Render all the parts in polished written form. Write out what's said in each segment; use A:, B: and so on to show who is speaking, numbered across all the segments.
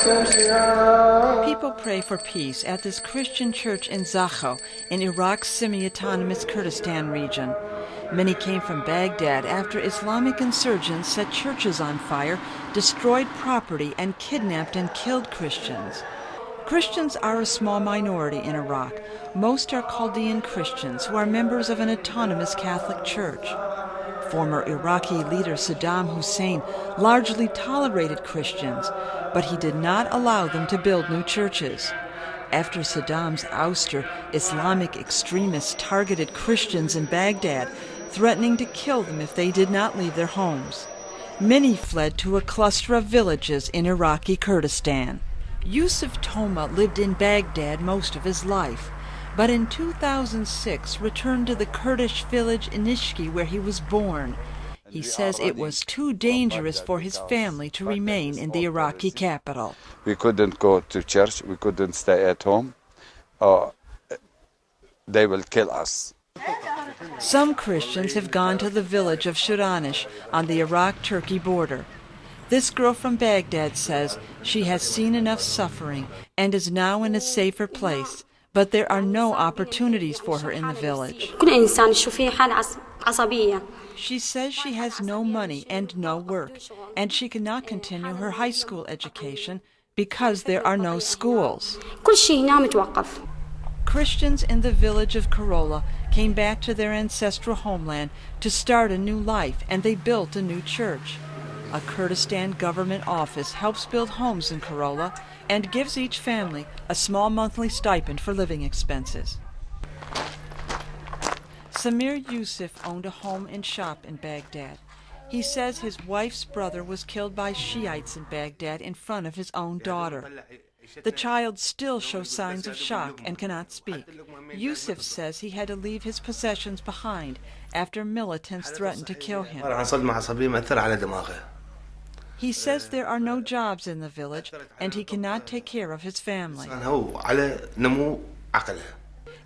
A: People pray for peace at this Christian church in Zakho, in Iraq's semi-autonomous Kurdistan region. Many came from Baghdad after Islamic insurgents set churches on fire, destroyed property, and kidnapped and killed Christians. Christians are a small minority in Iraq. Most are Chaldean Christians who are members of an autonomous Catholic church. Former Iraqi leader Saddam Hussein largely tolerated Christians, but he did not allow them to build new churches. After Saddam's ouster, Islamic extremists targeted Christians in Baghdad, threatening to kill them if they did not leave their homes. Many fled to a cluster of villages in Iraqi Kurdistan. Yusuf Toma lived in Baghdad most of his life, but in 2006 returned to the Kurdish village Inishki where he was born. He says it was too dangerous for his family to remain in the Iraqi capital.
B: We couldn't go to church, we couldn't stay at home. They will kill us.
A: Some Christians have gone to the village of Shiranish on the Iraq-Turkey border. This girl from Baghdad says she has seen enough suffering and is now in a safer place, but there are no opportunities for her in the village. She says she has no money and no work, and she cannot continue her high school education because there are no schools. Christians in the village of Karola came back to their ancestral homeland to start a new life, and they built a new church. A Kurdistan government office helps build homes in Karola and gives each family a small monthly stipend for living expenses. Samir Yusuf owned a home and shop in Baghdad. He says his wife's brother was killed by Shiites in Baghdad in front of his own daughter. The child still shows signs of shock and cannot speak. Yusuf says he had to leave his possessions behind after militants threatened to kill him. He says there are no jobs in the village and he cannot take care of his family.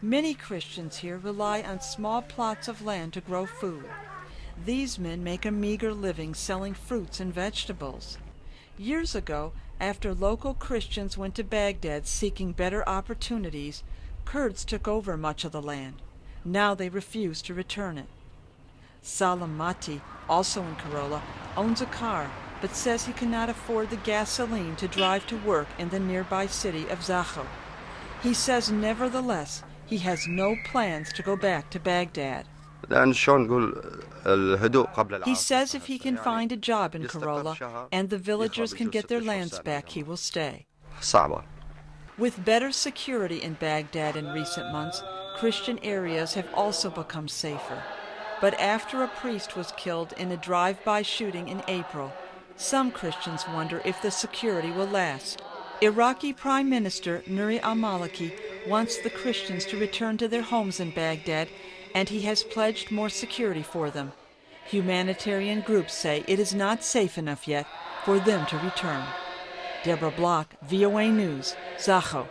A: Many Christians here rely on small plots of land to grow food. These men make a meager living selling fruits and vegetables. Years ago, after local Christians went to Baghdad seeking better opportunities, Kurds took over much of the land. Now they refuse to return it. Salam Mati, also in Karola, owns a car, but says he cannot afford the gasoline to drive to work in the nearby city of Zakho. He says, nevertheless, he has no plans to go back to Baghdad. He says if he can find a job in Karola and the villagers can get their lands back, he will stay. With better security in Baghdad in recent months, Christian areas have also become safer. But after a priest was killed in a drive-by shooting in April, some Christians wonder if the security will last. Iraqi Prime Minister Nouri al-Maliki wants the Christians to return to their homes in Baghdad, and he has pledged more security for them. Humanitarian groups say it is not safe enough yet for them to return. Deborah, VOA News, Zakho.